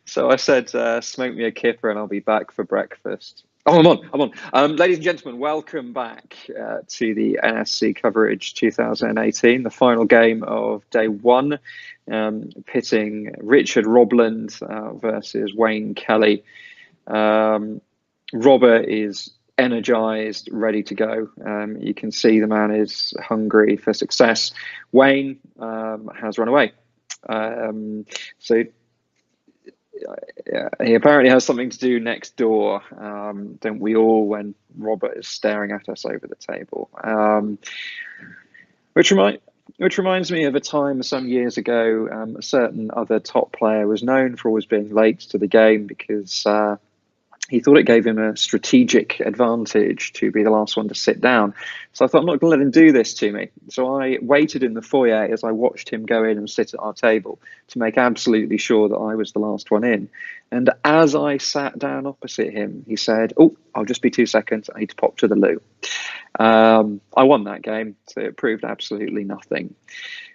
So I said, smoke me a kipper and I'll be back for breakfast. Oh, I'm on. Ladies and gentlemen, welcome back to the NSC coverage 2018, the final game of day one, pitting Richard Robland versus Wayne Kelly. Robert is energized, ready to go. You can see the man is hungry for success. Wayne has run away. So he apparently has something to do next door, don't we all, when Robert is staring at us over the table. Which reminds me of a time some years ago, a certain other top player was known for always being late to the game because he thought it gave him a strategic advantage to be the last one to sit down. So I thought, I'm not going to let him do this to me. So I waited in the foyer as I watched him go in and sit at our table to make absolutely sure that I was the last one in. And as I sat down opposite him, he said, "Oh, I'll just be 2 seconds. I need to pop to the loo." I won that game, so it proved absolutely nothing.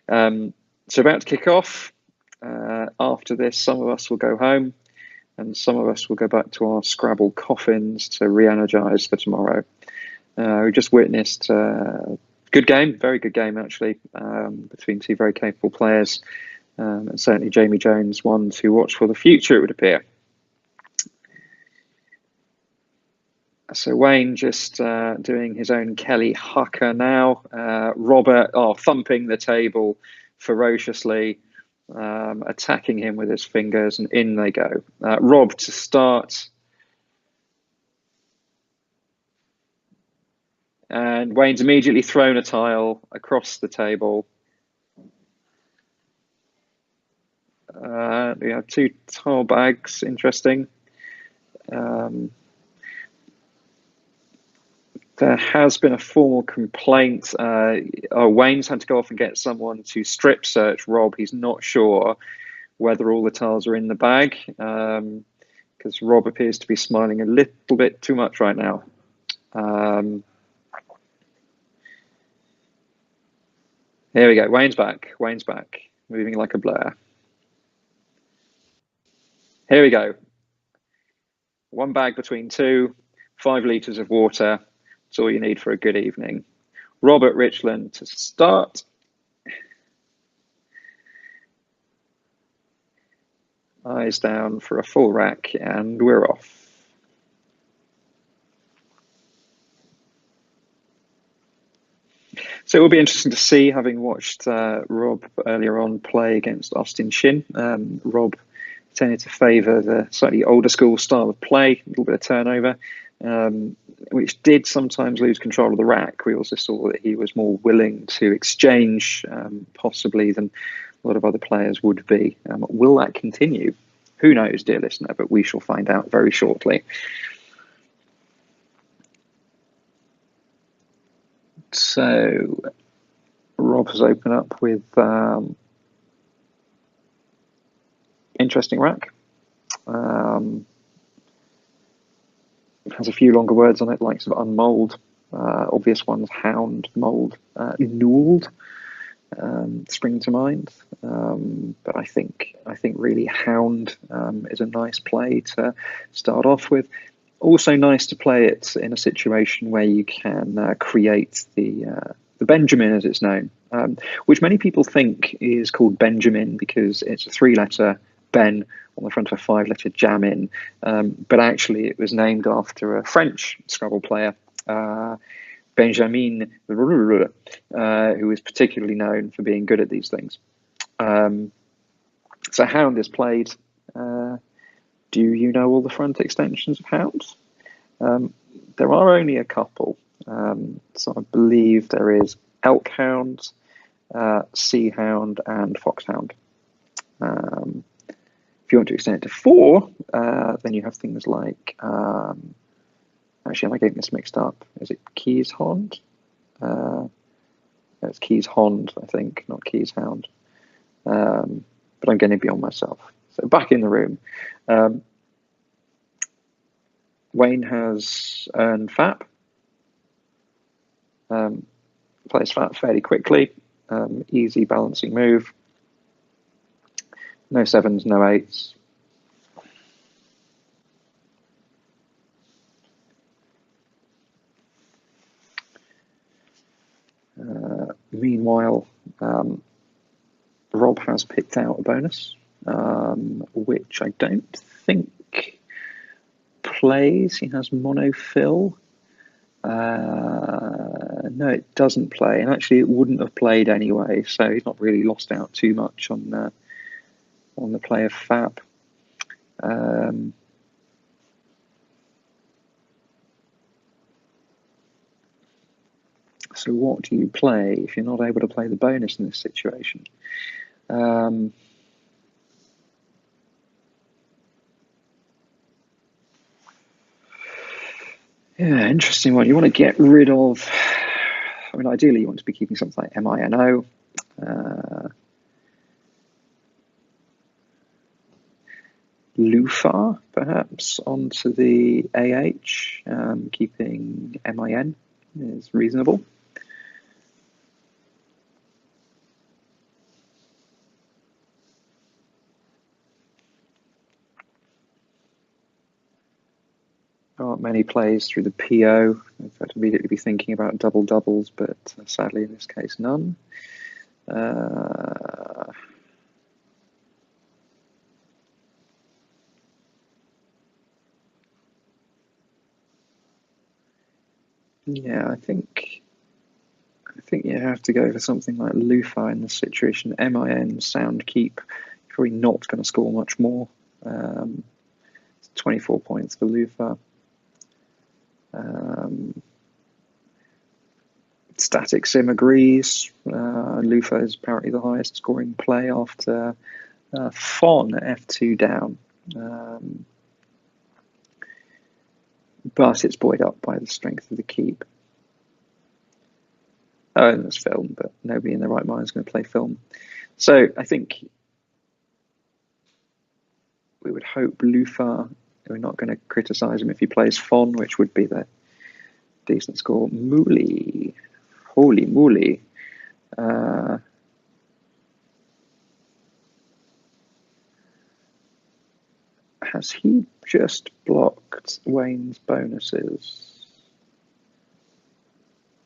So about to kick off. After this, some of us will go home. And some of us will go back to our Scrabble coffins to re-energise for tomorrow. We just witnessed a good game, very good game actually, between two very capable players. And certainly Jamie Jones, one to watch for the future, it would appear. So Wayne just doing his own Kelly Hucker now. Robert thumping the table ferociously. Attacking him with his fingers, and in they go. Rob to start. And Wayne's immediately thrown a tile across the table. We have two tile bags, interesting. There has been a formal complaint. Wayne's had to go off and get someone to strip search Rob. He's not sure whether all the tiles are in the bag because Rob appears to be smiling a little bit too much right now. Here we go. Wayne's back. Wayne's back. Moving like a blur. Here we go. One bag between two, 5 litres of water. That's all you need for a good evening. Robert Richland to start. Eyes down for a full rack, and we're off. So it will be interesting to see, having watched Rob earlier on play against Austin Shin. Rob tended to favour the slightly older school style of play, a little bit of turnover, which did sometimes lose control of the rack. We also saw that he was more willing to exchange, possibly, than a lot of other players would be. Will that continue? Who knows, dear listener, but we shall find out very shortly. So Rob has opened up with interesting rack. It has a few longer words on it, likes of unmold. Obvious ones: hound, mold, newled, spring to mind. But I think really hound is a nice play to start off with. Also nice to play it in a situation where you can create the Benjamin, as it's known, which many people think is called Benjamin because it's a 3-letter Ben on the front of a 5-letter Jamin, but actually it was named after a French Scrabble player, Benjamin, who was particularly known for being good at these things. So hound is played. Do you know all the front extensions of hounds? There are only a couple. So I believe there is elk hound, sea hound, and foxhound. If you want to extend it to 4, then you have things like, actually, am I getting this mixed up? Is it Keys Hond? It's Keys Hond, I think, not Keys Hound. But I'm getting beyond myself. So back in the room. Wayne has earned FAP. Plays FAP fairly quickly. Easy balancing move. No sevens, no eights. Meanwhile, Rob has picked out a bonus, which I don't think plays. He has monofill. No, it doesn't play, and actually, it wouldn't have played anyway. So he's not really lost out too much on the play of FAP. So what do you play if you're not able to play the bonus in this situation? Yeah, interesting one. You want to get rid of, I mean, ideally you want to be keeping something like MINO. Lufar, perhaps, onto the AH, keeping MIN is reasonable. There aren't many plays through the PO. I'd immediately be thinking about double doubles, but sadly in this case, none. Yeah, I think you have to go for something like Lufa in this situation. MIN, sound keep, probably not going to score much more. 24 points for Lufa. Static Sim agrees. Lufa is apparently the highest scoring play after Fon at F2 down. But it's buoyed up by the strength of the keep. Oh, and there's film, but nobody in their right mind is going to play film. So I think we would hope Lufa, we're not going to criticise him if he plays Fon, which would be the decent score. Mooley, holy moly. Has he just blocked Wayne's bonuses?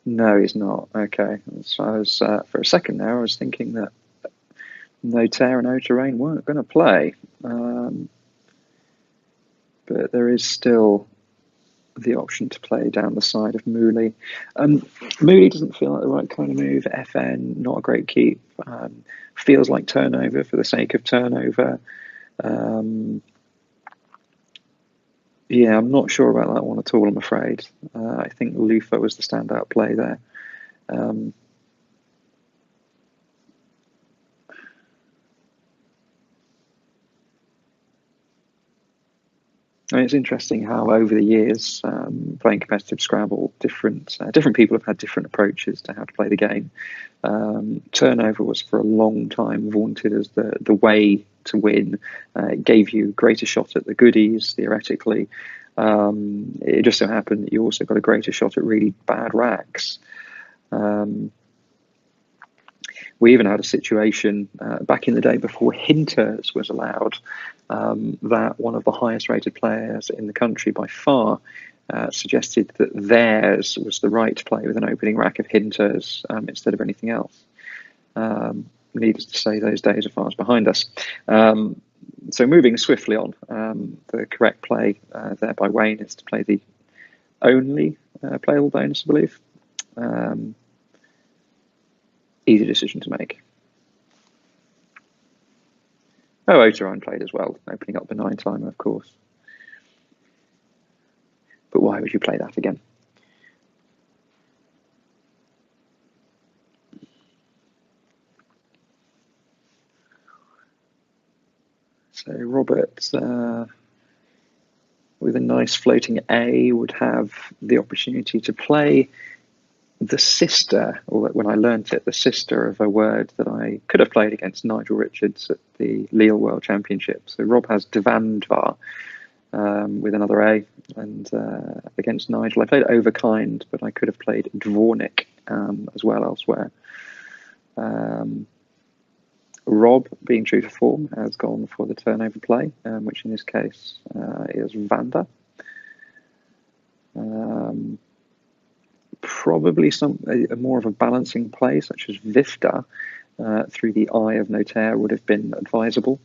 No, he's not. Okay. So I was, for a second there, I was thinking that No Tear and O Terrain weren't going to play. But there is still the option to play down the side of Mooley. Mooley doesn't feel like the right kind of move. FN, not a great keep. Feels like turnover for the sake of turnover. Yeah, I'm not sure about that one at all, I'm afraid. I think Lufa was the standout play there. I mean, it's interesting how over the years, playing competitive Scrabble, different people have had different approaches to how to play the game. Turnover was for a long time vaunted as the way to win. It gave you a greater shot at the goodies, theoretically. It just so happened that you also got a greater shot at really bad racks. We even had a situation back in the day before Hinters was allowed, that one of the highest rated players in the country by far suggested that theirs was the right to play with an opening rack of Hinters instead of anything else. Needless to say, those days are fast behind us. So moving swiftly on, the correct play there by Wayne is to play the only playable bonus, I believe. Easy decision to make. Oh, Oteron played as well, opening up the 9-timer, of course. But why would you play that again? So Robert, with a nice floating A, would have the opportunity to play the sister, or when I learnt it, the sister of a word that I could have played against Nigel Richards at the Lille World Championship. So Rob has Devandvar with another A, and against Nigel I played Overkind, but I could have played Dvornik as well elsewhere. Rob, being true to form, has gone for the turnover play, which in this case is Vanda. Probably more of a balancing play, such as Vifta, through the eye of Notaire would have been advisable.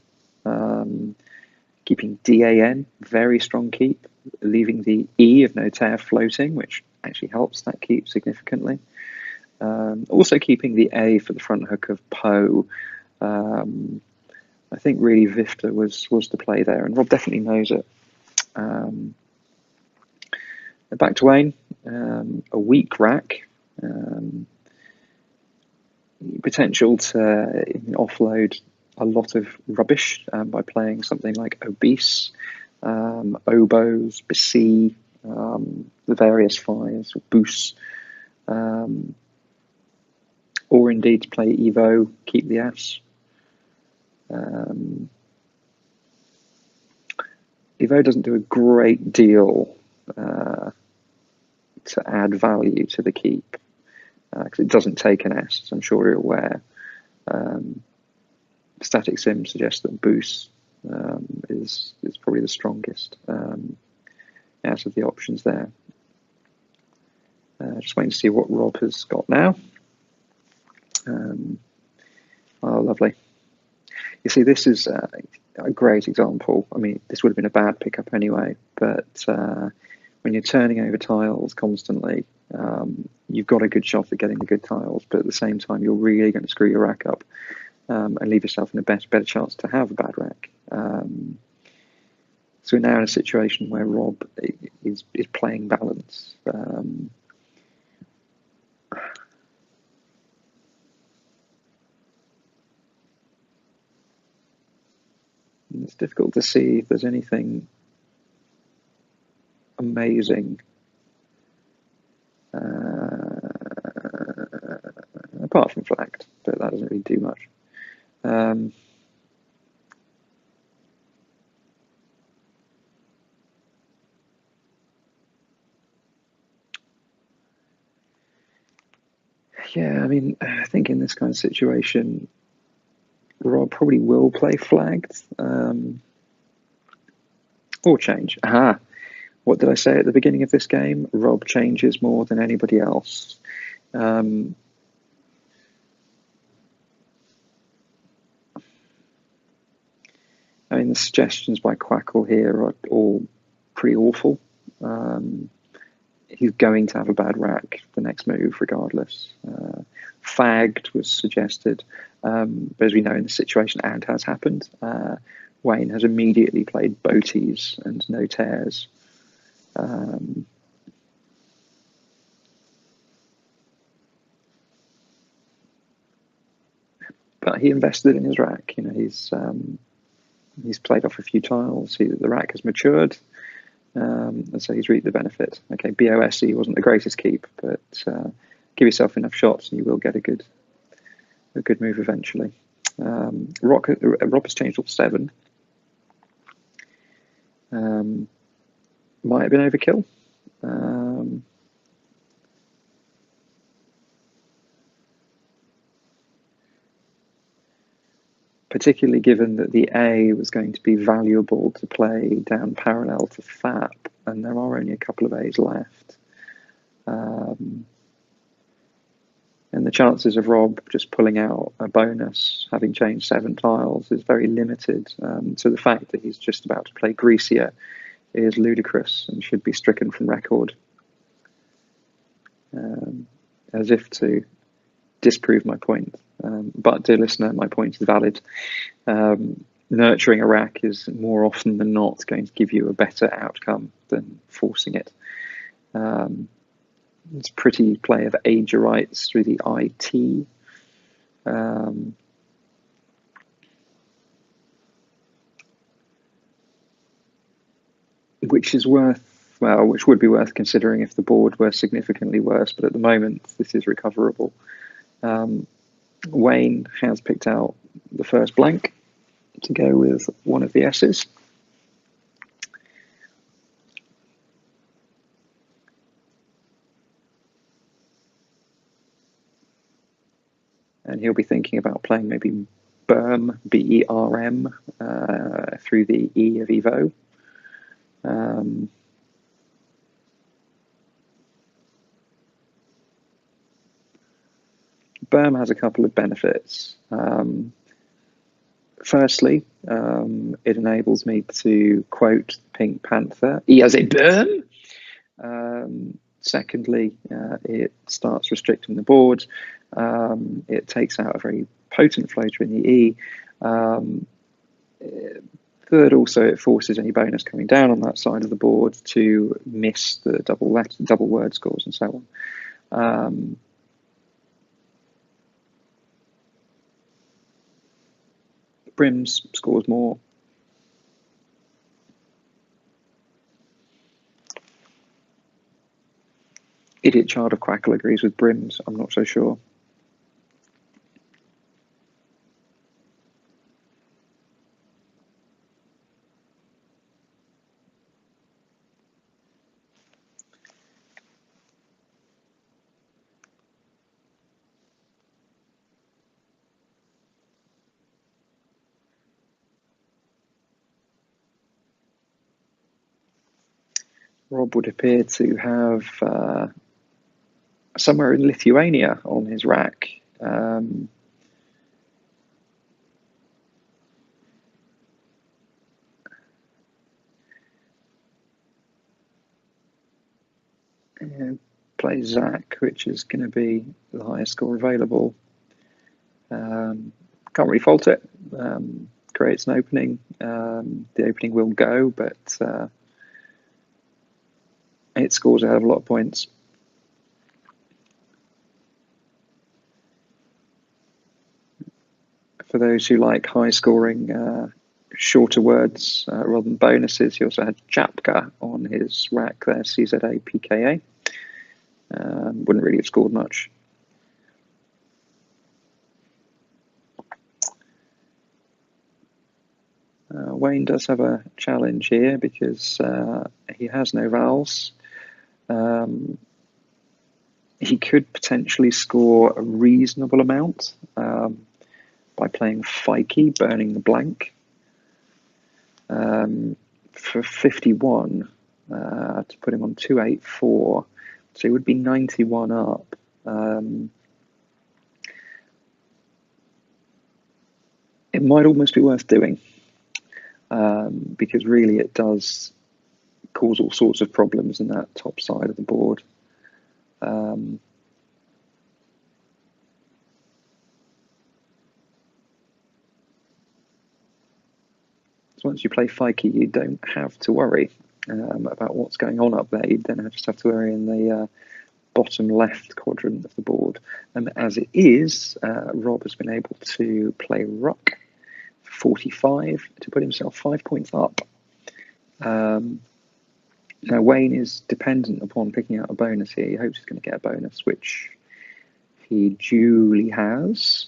Keeping DAN, very strong keep, leaving the E of Notaire floating, which actually helps that keep significantly. Also keeping the A for the front hook of Poe. I think really Vifta was the play there, and Rob definitely knows it. Back to Wayne, a weak rack. Potential to offload a lot of rubbish by playing something like Obese, Oboes, Bc, the various fives, or Boos, or indeed to play Evo, keep the S. Evo doesn't do a great deal to add value to the keep, because it doesn't take an S, as I'm sure you're aware. Static Sim suggests that Boost is probably the strongest out of the options there. Just waiting to see what Rob has got now. Oh, lovely. You see, this is a great example. I mean, this would have been a bad pickup anyway, but when you're turning over tiles constantly, you've got a good shot at getting the good tiles, but at the same time, you're really going to screw your rack up and leave yourself in a better chance to have a bad rack. So we're now in a situation where Rob is playing balance. It's difficult to see if there's anything amazing apart from flagged, but that doesn't really do much. Yeah, I mean, I think in this kind of situation, Rob probably will play flagged or change. Aha! What did I say at the beginning of this game? Rob changes more than anybody else. I mean, the suggestions by Quackle here are all pretty awful. He's going to have a bad rack the next move, regardless. Fagged was suggested, but as we know in the situation, and has happened, Wayne has immediately played Boaties and Notaires. But he invested in his rack. You know, he's played off a few tiles. The rack has matured, and so he's reaped the benefit. Okay, BOSE wasn't the greatest keep, but give yourself enough shots and you will get a good move eventually. Rob has changed all 7. Might have been overkill. Particularly given that the A was going to be valuable to play down parallel to FAP, and there are only a couple of A's left. And the chances of Rob just pulling out a bonus, having changed 7 tiles, is very limited. So the fact that he's just about to play Greasier is ludicrous and should be stricken from record. As if to disprove my point. But, dear listener, my point is valid. Nurturing a rack is more often than not going to give you a better outcome than forcing it. It's pretty play of Ager rights through the IT. Which would be worth considering if the board were significantly worse, but at the moment this is recoverable. Wayne has picked out the first blank to go with one of the S's. And he'll be thinking about playing maybe Berm, B-E-R-M, through the E of Evo. Berm has a couple of benefits. Firstly, it enables me to quote Pink Panther, "E as a Berm." Secondly, it starts restricting the board. It takes out a very potent floater in the E. Third, also, it forces any bonus coming down on that side of the board to miss the double word scores and so on. Brims scores more. Idiot Child of Quackle agrees with Brims. I'm not so sure. Rob would appear to have somewhere in Lithuania on his rack. Plays Zach, which is going to be the highest score available. Can't really fault it. Creates an opening. The opening will go, but it scores a hell of a lot of points. For those who like high-scoring, shorter words rather than bonuses, he also had Chapka on his rack there, CZA, a.k.a. Wouldn't really have scored much. Wayne does have a challenge here because he has no vowels. He could potentially score a reasonable amount by playing Fikey, burning the blank. For 51, to put him on 284, so he would be 91 up. It might almost be worth doing, because really it does cause all sorts of problems in that top side of the board. So once you play Fikey, you don't have to worry about what's going on up there. You then just have to worry in the bottom left quadrant of the board. And as it is, Rob has been able to play Ruck 45 to put himself 5 points up. Now Wayne is dependent upon picking out a bonus here. He hopes he's going to get a bonus, which he duly has.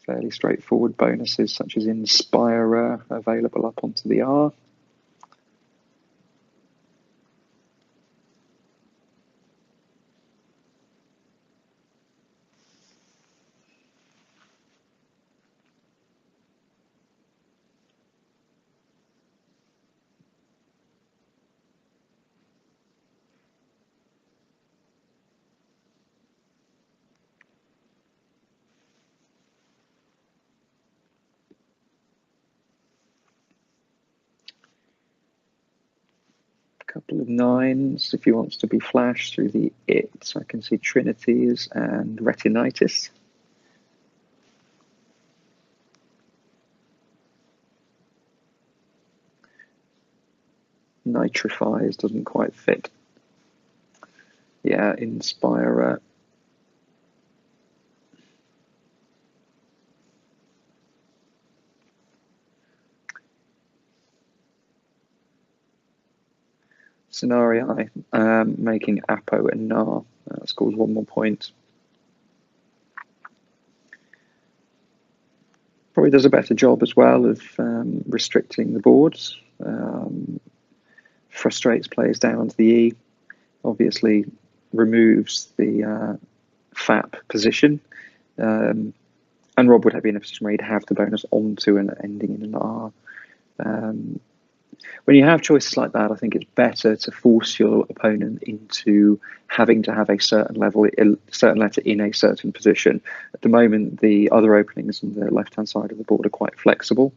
Fairly straightforward bonuses such as Inspire available up onto the R. Couple of nines if he wants to be flashed through the it. I can see Trinities and Retinitis. Nitrifies doesn't quite fit. Yeah, Inspire. Scenario, making Apo and Na. Scores 1 more point. Probably does a better job as well of restricting the boards, frustrates players down onto the E, obviously removes the FAP position, and Rob would be in a position where he'd have the bonus onto an ending in an R. When you have choices like that, I think it's better to force your opponent into having to have a certain letter in a certain position. At the moment, the other openings on the left-hand side of the board are quite flexible.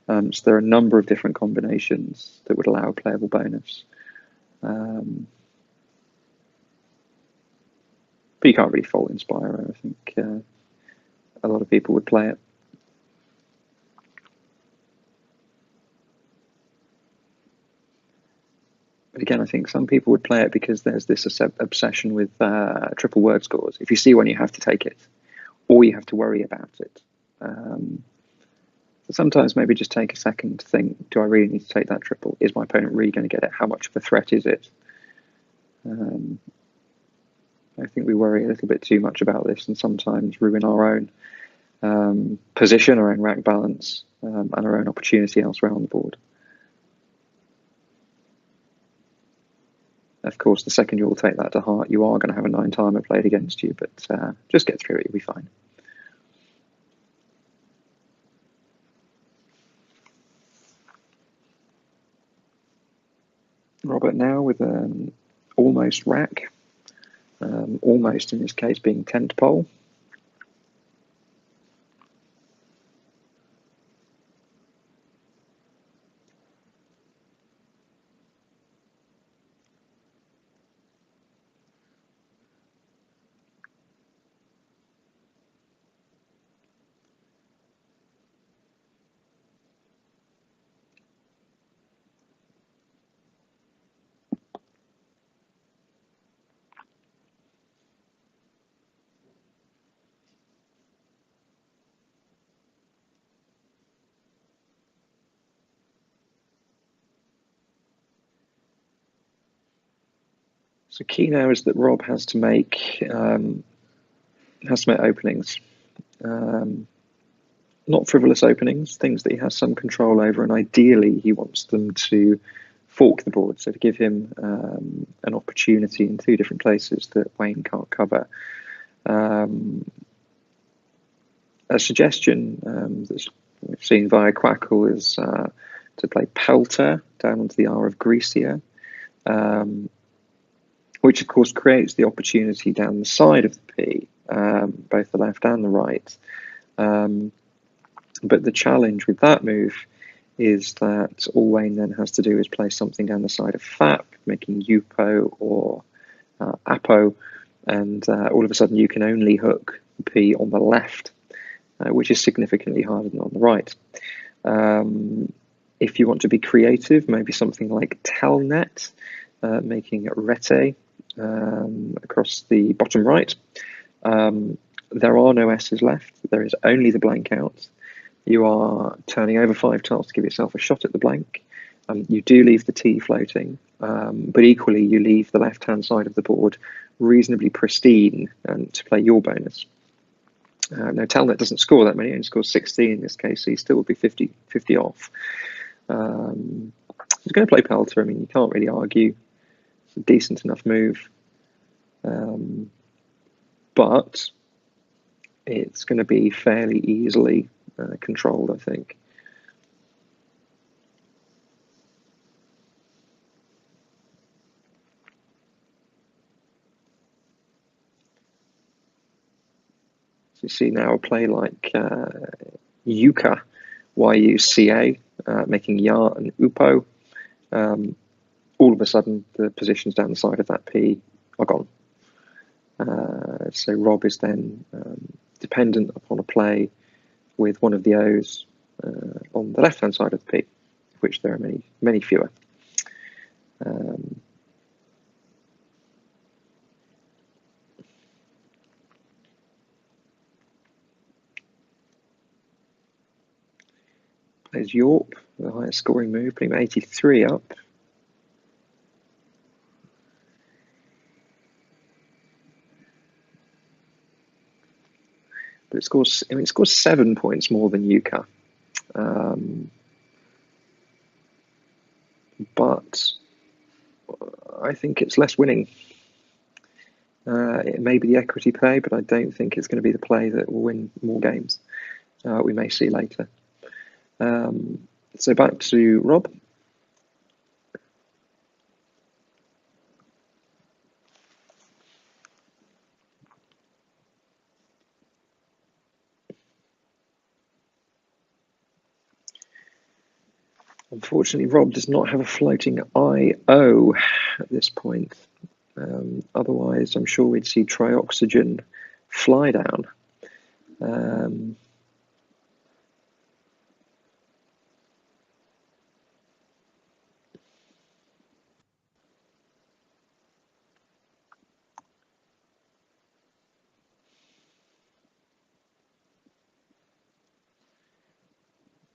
So there are a number of different combinations that would allow a playable bonus. But you can't really fault Inspire. I think a lot of people would play it. But again, I think some people would play it because there's this obsession with triple word scores. If you see one, you have to take it, or you have to worry about it. So sometimes maybe just take a second to think, do I really need to take that triple? Is my opponent really going to get it? How much of a threat is it? I think we worry a little bit too much about this and sometimes ruin our own position, our own rack balance, and our own opportunity elsewhere on the board. Of course, the second you will take that to heart, you are going to have a 9-timer played against you, but just get through it, you'll be fine. Robert now with an almost rack, almost in this case being 10th pole. So key now is that Rob has to make openings, not frivolous openings, things that he has some control over, and ideally he wants them to fork the board, so to give him an opportunity in 2 different places that Wayne can't cover. A suggestion that we've seen via Quackle is to play Pelter down onto the R of Grecia, which of course creates the opportunity down the side of the P, both the left and the right. But the challenge with that move is that all Wayne then has to do is play something down the side of FAP, making UPO or APO, and all of a sudden you can only hook P on the left, which is significantly harder than on the right. If you want to be creative, maybe something like Telnet, making Rete across the bottom right. There are no S's left. There is only the blank out. You are turning over 5 tiles to give yourself a shot at the blank. You do leave the T floating, but equally you leave the left-hand side of the board reasonably pristine to play your bonus. Now, Telnet doesn't score that many, he only scores 16 in this case, so he still would be 50 off. He's going to play Pelter. I mean, you can't really argue. It's a decent enough move. But it's going to be fairly easily controlled, I think. So you see now a play like Yuka, YUCA, making Ya and Upo. All of a sudden, the positions down the side of that P are gone. So Rob is then dependent upon a play with one of the O's on the left-hand side of the P, which there are many fewer. Plays York, the highest scoring move, putting 83 up. But it scores, I mean, it scores 7 points more than UK. But I think it's less winning. It may be the equity play, but I don't think it's going to be the play that will win more games. We may see later. So back to Rob. Unfortunately, Rob does not have a floating IO at this point. Otherwise, I'm sure we'd see trioxygen fly down.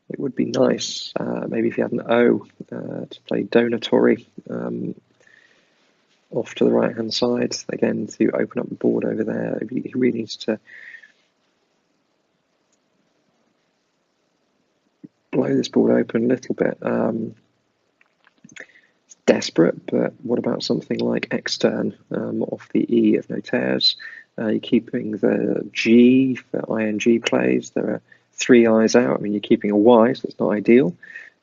It would be nice, maybe if you had an O, to play Donatori off to the right-hand side, again, to open up the board over there. He really needs to blow this board open a little bit. It's desperate, but what about something like extern off the E of Notaires? You're keeping the G for ING plays. There are 3 I's out. I mean, you're keeping a Y, so it's not ideal.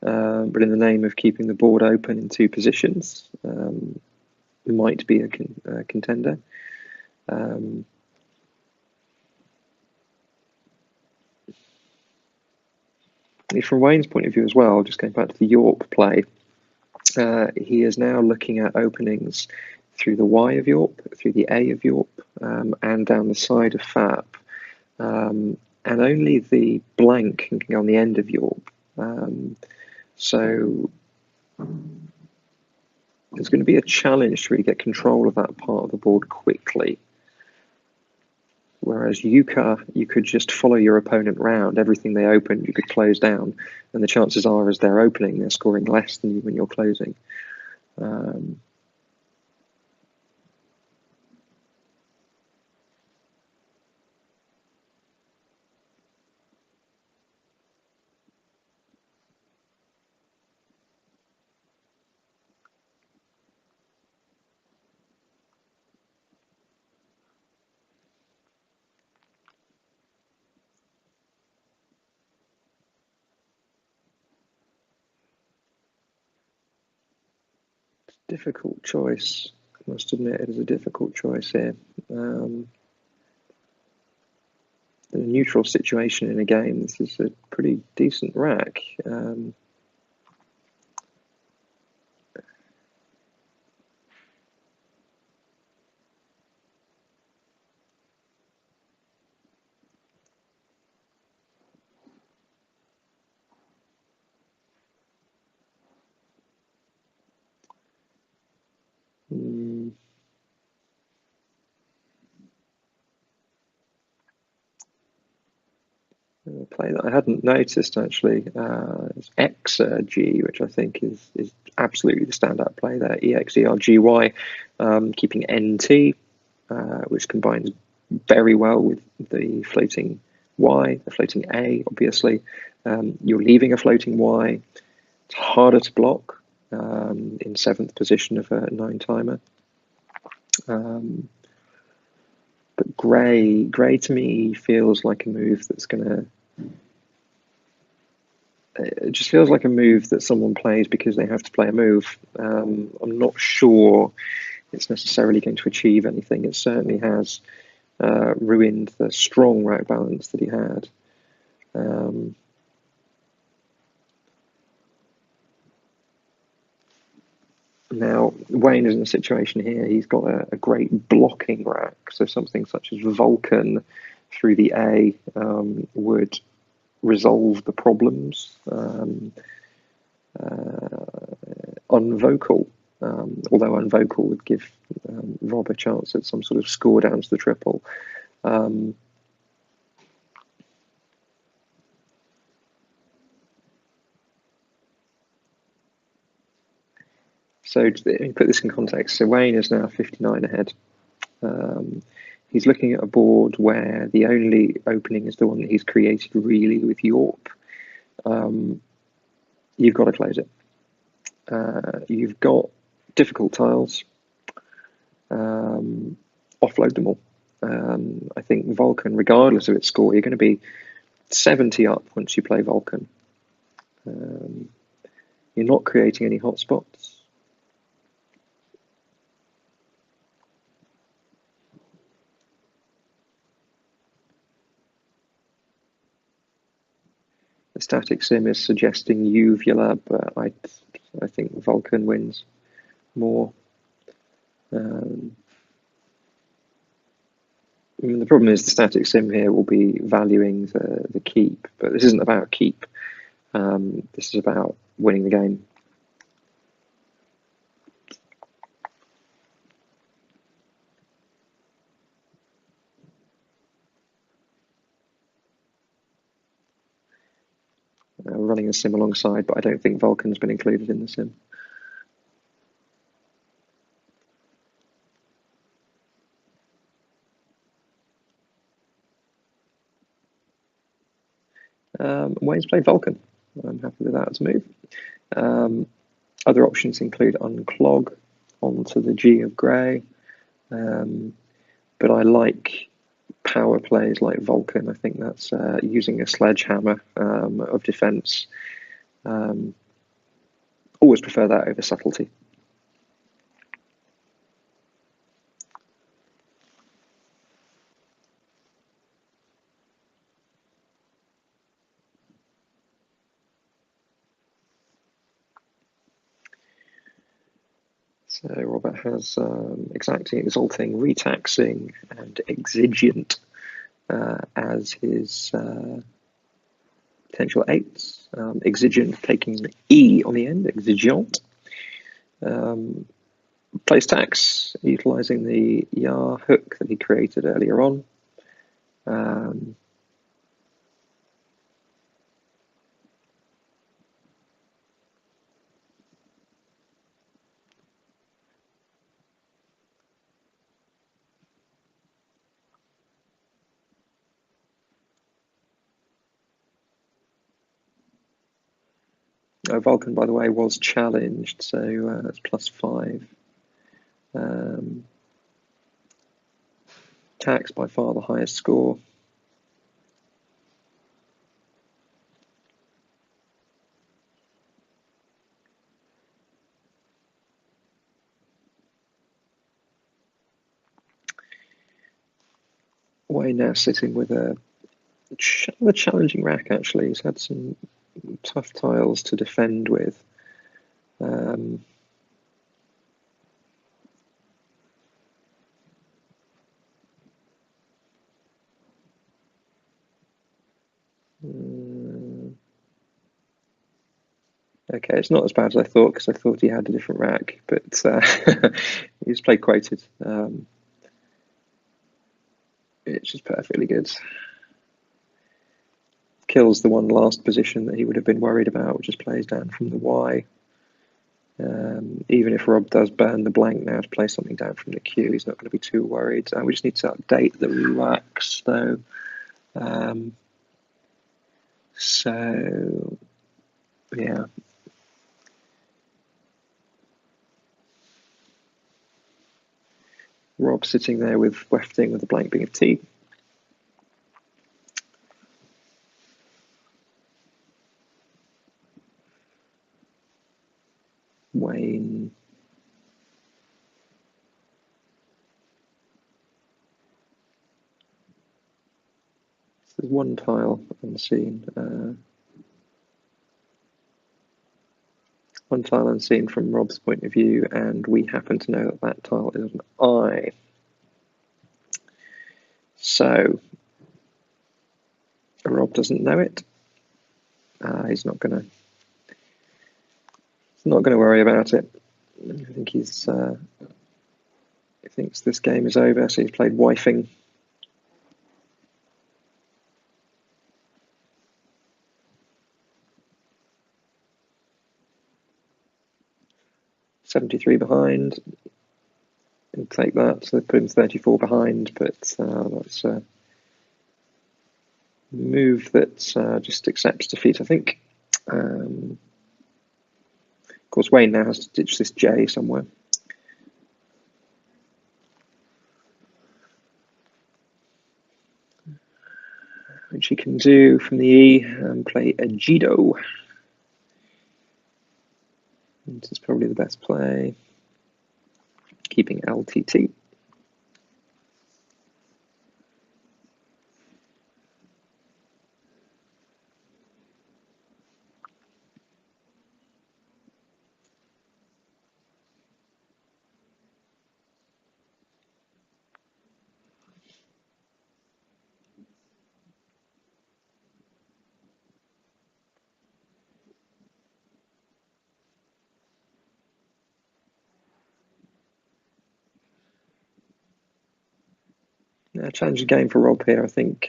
But in the name of keeping the board open in 2 positions, might be a contender. From Wayne's point of view as well, just going back to the York play, he is now looking at openings through the Y of York, through the A of York, and down the side of FAP. And only the blank can go on the end of York. So there's going to be a challenge to really get control of that part of the board quickly. Whereas Yuka, you could just follow your opponent round. Everything they opened, you could close down. And the chances are, as they're opening, they're scoring less than you when you're closing. Difficult choice. I must admit, it is a difficult choice here. In a neutral situation in a game, this is a pretty decent rack. A play that I hadn't noticed actually is XG, which I think is absolutely the standout play there. EXERGY, keeping NT, which combines very well with the floating Y, the floating A, obviously. You're leaving a floating Y. It's harder to block in 7th position of a 9-timer. But grey to me feels like a move that's going to. It just feels like a move that someone plays because they have to play a move. I'm not sure it's necessarily going to achieve anything. It certainly has ruined the strong rack balance that he had. Now, Wayne is in a situation here, he's got a great blocking rack, so something such as Vulcan through the A would resolve the problems. Unvocal, although unvocal would give Rob a chance at some sort of score down to the triple. So to put this in context, so Wayne is now 59 ahead. He's looking at a board where the only opening is the one that he's created really with York. You've got to close it. You've got difficult tiles. Offload them all. I think Vulcan, regardless of its score, you're going to be 70 up once you play Vulcan. You're not creating any hotspots. The static sim is suggesting uvula, but I think Vulcan wins more. The problem is the static sim here will be valuing the keep, but this isn't about keep. This is about winning the game. Running a sim alongside, but I don't think Vulcan's been included in the sim. Wayne's played Vulcan. I'm happy with that as a move. Other options include unclog onto the G of grey, but I like power plays like Vulcan. I think that's using a sledgehammer of defence. Always prefer that over subtlety. So Robert has exacting, exalting, retaxing, and exigent as his potential eights. Exigent taking the E on the end, exigent. Place tax, utilising the Yar hook that he created earlier on. Vulcan, by the way, was challenged, so that's +5. Tax by far the highest score. Wayne now sitting with a challenging rack, actually. He's had some tough tiles to defend with. Okay, it's not as bad as I thought, because I thought he had a different rack, but he's played quoted. It's just perfectly good. Kills the one last position that he would have been worried about, which is plays down from the Y. Even if Rob does burn the blank now to play something down from the Q, he's not going to be too worried. We just need to update the racks, though. So, yeah. Rob sitting there with wefting with a blank being of T. Wayne. There's one tile unseen. One tile unseen from Rob's point of view, and we happen to know that that tile is an I. So Rob doesn't know it. He's not gonna worry about it. I think he thinks this game is over, so he's played wifing. .73 behind. take that. So they put him 34 behind, but that's a move that just accepts defeat, I think. Of course, Wayne now has to ditch this J somewhere. Which he can do from the E and play a Jido. This is probably the best play. Keeping LTT. Challenging game for Rob here. I think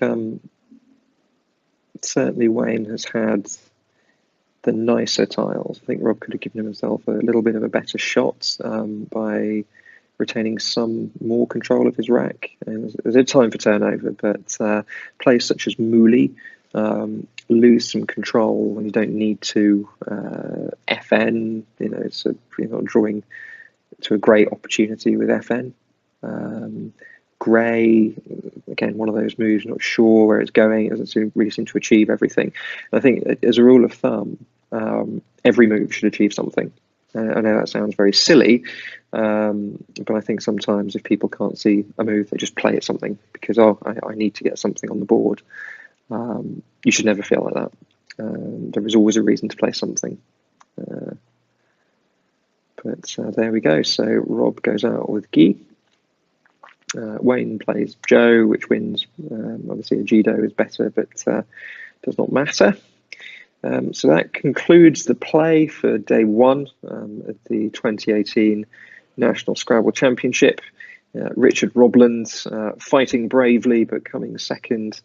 certainly Wayne has had the nicer tiles. I think Rob could have given himself a little bit of a better shot by retaining some more control of his rack. And there's a time for turnover, but plays such as Mooley lose some control when you don't need to. FN, you're not drawing to a great opportunity with FN. Gray, again, one of those moves, not sure where it's going, it doesn't really seem to achieve everything. And I think as a rule of thumb, every move should achieve something. I know that sounds very silly, but I think sometimes if people can't see a move, they just play at something because, I need to get something on the board. You should never feel like that. There is always a reason to play something. But there we go. So Rob goes out with Guy. Wayne plays Joe, which wins. Obviously, a Jido is better, but does not matter. So that concludes the play for day one of the 2018 National Scrabble Championship. Richard Robland fighting bravely, but coming second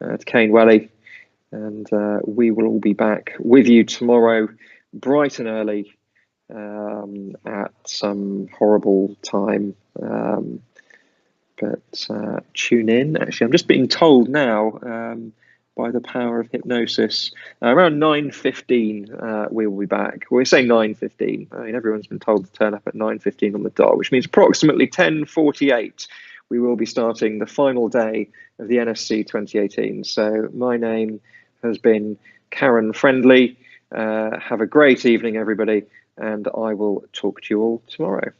to Kane Welly. And we will all be back with you tomorrow, bright and early, at some horrible time. But tune in. Actually, I'm just being told now by the power of hypnosis, around 9:15 we will be back. Well, we say 9:15. I mean, everyone's been told to turn up at 9:15 on the dot, which means approximately 10:48 we will be starting the final day of the NSC 2018. So my name has been Karen Friendly. Have a great evening, everybody, and I will talk to you all tomorrow.